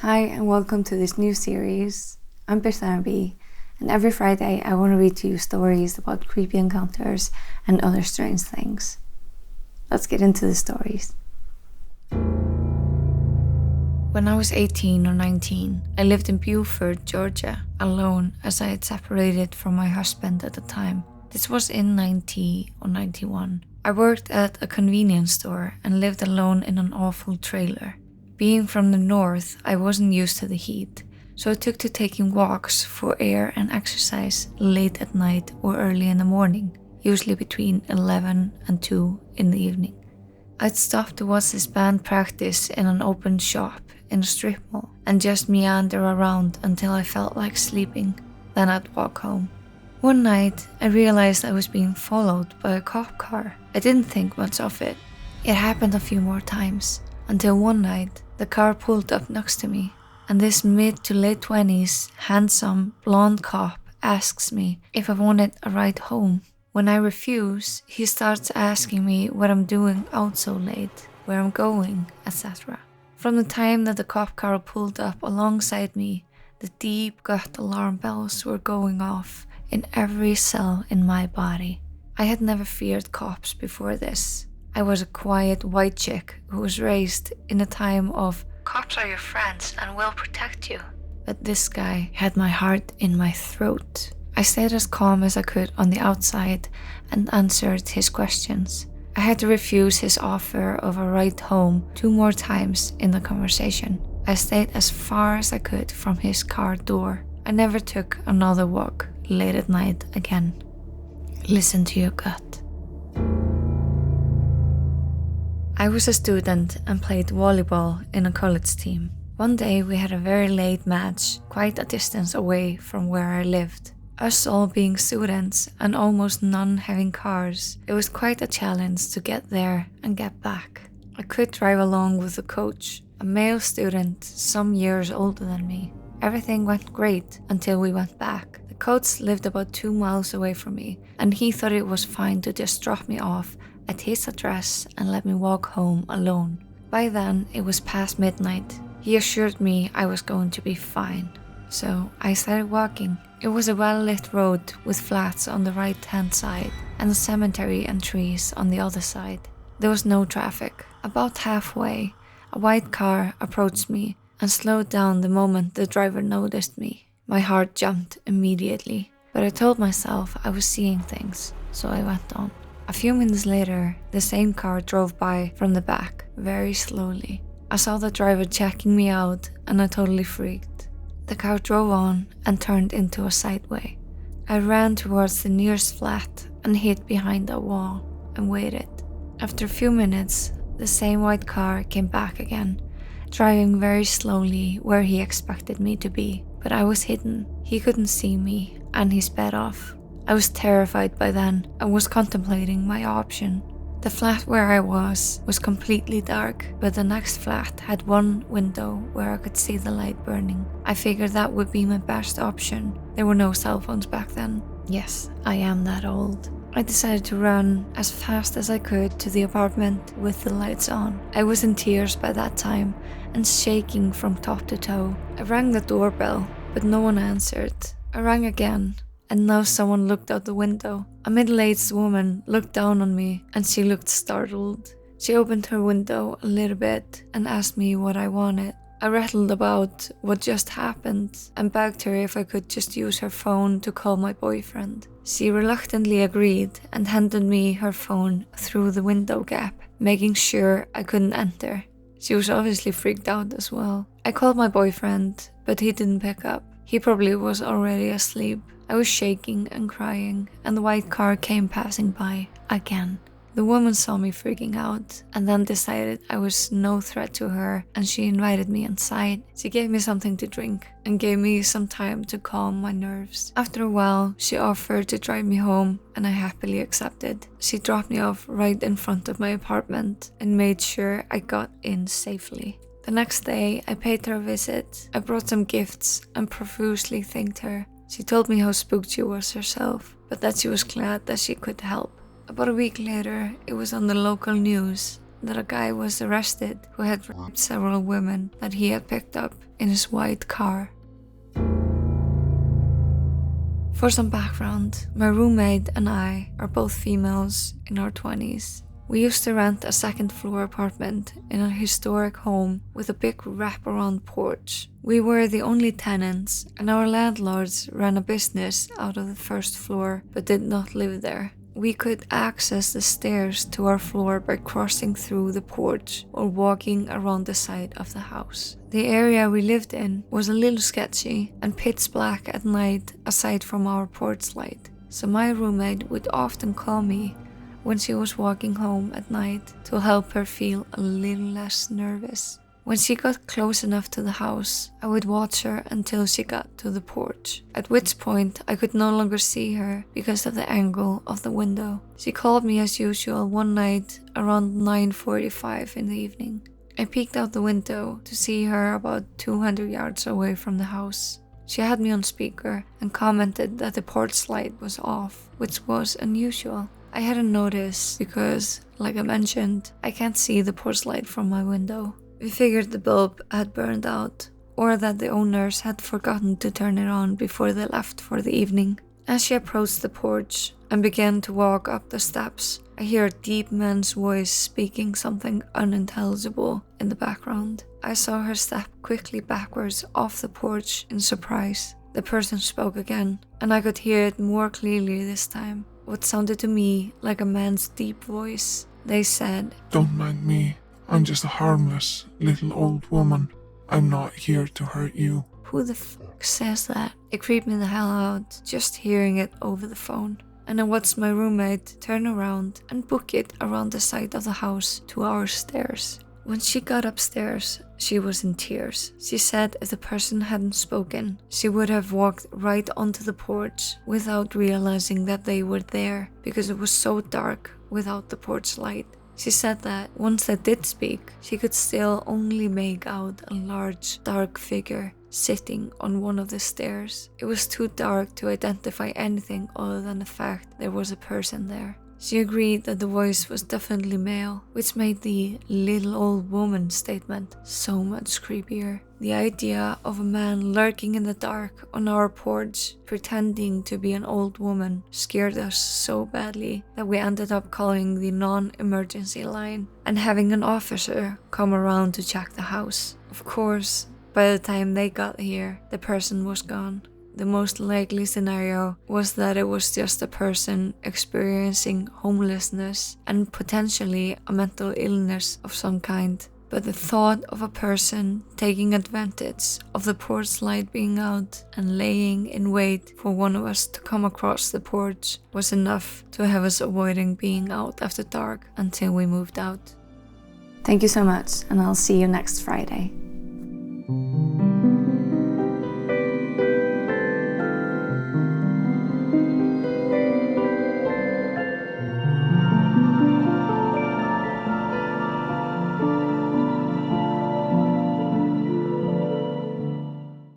Hi and welcome to this new series. I'm Birta, and every Friday I want to read to you stories about creepy encounters and other strange things. Let's get into the stories. When I was 18 or 19, I lived in Beaufort, Georgia, alone as I had separated from my husband at the time. This was in 90 or 91. I worked at a convenience store and lived alone in an awful trailer. Being from the north, I wasn't used to the heat, so I took to taking walks for air and exercise late at night or early in the morning, usually between 11 and 2 in the evening. I'd stop to watch this band practice in an open shop in a strip mall and just meander around until I felt like sleeping, then I'd walk home. One night, I realized I was being followed by a cop car. I didn't think much of it. It happened a few more times, until one night, the car pulled up next to me, and this mid to late 20s, handsome, blonde cop asks me if I wanted a ride home. When I refuse, he starts asking me what I'm doing out so late, where I'm going, etc. From the time that the cop car pulled up alongside me, the deep gut alarm bells were going off in every cell in my body. I had never feared cops before this. I was a quiet white chick who was raised in a time of cops are your friends and will protect you. But this guy had my heart in my throat. I stayed as calm as I could on the outside and answered his questions. I had to refuse his offer of a ride home 2 more times in the conversation. I stayed as far as I could from his car door. I never took another walk late at night again. Listen to your gut. I was a student and played volleyball in a college team. One day we had a very late match, quite a distance away from where I lived. Us all being students and almost none having cars, it was quite a challenge to get there and get back. I could drive along with the coach, a male student some years older than me. Everything went great until we went back. The coach lived about 2 miles away from me, and he thought it was fine to just drop me off at his address and let me walk home alone. By then, it was past midnight. He assured me I was going to be fine. So I started walking. It was a well-lit road with flats on the right-hand side and a cemetery and trees on the other side. There was no traffic. About halfway, a white car approached me and slowed down the moment the driver noticed me. My heart jumped immediately, but I told myself I was seeing things, so I went on. A few minutes later, the same car drove by from the back, very slowly. I saw the driver checking me out and I totally freaked. The car drove on and turned into a sideway. I ran towards the nearest flat and hid behind a wall and waited. After a few minutes, the same white car came back again, driving very slowly where he expected me to be. But I was hidden. He couldn't see me and he sped off. I was terrified by then and was contemplating my option. The flat where I was completely dark, but the next flat had one window where I could see the light burning. I figured that would be my best option. There were no cell phones back then. Yes, I am that old. I decided to run as fast as I could to the apartment with the lights on. I was in tears by that time and shaking from top to toe. I rang the doorbell, but no one answered. I rang again. And now someone looked out the window. A middle-aged woman looked down on me and she looked startled. She opened her window a little bit and asked me what I wanted. I rattled about what just happened and begged her if I could just use her phone to call my boyfriend. She reluctantly agreed and handed me her phone through the window gap, making sure I couldn't enter. She was obviously freaked out as well. I called my boyfriend, but he didn't pick up. He probably was already asleep. I was shaking and crying, and the white car came passing by again. The woman saw me freaking out and then decided I was no threat to her, and she invited me inside. She gave me something to drink and gave me some time to calm my nerves. After a while, she offered to drive me home and I happily accepted. She dropped me off right in front of my apartment and made sure I got in safely. The next day, I paid her a visit. I brought some gifts and profusely thanked her. She told me how spooked she was herself, but that she was glad that she could help. About a week later, it was on the local news that a guy was arrested who had raped several women that he had picked up in his white car. For some background, my roommate and I are both females in our 20s. We used to rent a second-floor apartment in a historic home with a big wraparound porch. We were the only tenants, and our landlords ran a business out of the first floor but did not live there. We could access the stairs to our floor by crossing through the porch or walking around the side of the house. The area we lived in was a little sketchy and pitch black at night aside from our porch light, so my roommate would often call me when she was walking home at night to help her feel a little less nervous. When she got close enough to the house, I would watch her until she got to the porch, at which point I could no longer see her because of the angle of the window. She called me as usual one night around 9:45 in the evening. I peeked out the window to see her about 200 yards away from the house. She had me on speaker and commented that the porch light was off, which was unusual. I hadn't noticed because, like I mentioned, I can't see the porch light from my window. We figured the bulb had burned out, or that the owners had forgotten to turn it on before they left for the evening. As she approached the porch and began to walk up the steps, I hear a deep man's voice speaking something unintelligible in the background. I saw her step quickly backwards off the porch in surprise. The person spoke again, and I could hear it more clearly this time. What sounded to me like a man's deep voice. They said, "Don't mind me. I'm just a harmless little old woman. I'm not here to hurt you." Who the fuck says that? It creeped me the hell out just hearing it over the phone. And I watched my roommate turn around and book it around the side of the house to our stairs. When she got upstairs, she was in tears. She said if the person hadn't spoken, she would have walked right onto the porch without realizing that they were there because it was so dark without the porch light. She said that once they did speak, she could still only make out a large, dark figure sitting on one of the stairs. It was too dark to identify anything other than the fact there was a person there. She agreed that the voice was definitely male, which made the little old woman statement so much creepier. The idea of a man lurking in the dark on our porch, pretending to be an old woman, scared us so badly that we ended up calling the non-emergency line and having an officer come around to check the house. Of course, by the time they got here, the person was gone. The most likely scenario was that it was just a person experiencing homelessness and potentially a mental illness of some kind. But the thought of a person taking advantage of the porch light being out and laying in wait for one of us to come across the porch was enough to have us avoiding being out after dark until we moved out. Thank you so much, and I'll see you next Friday.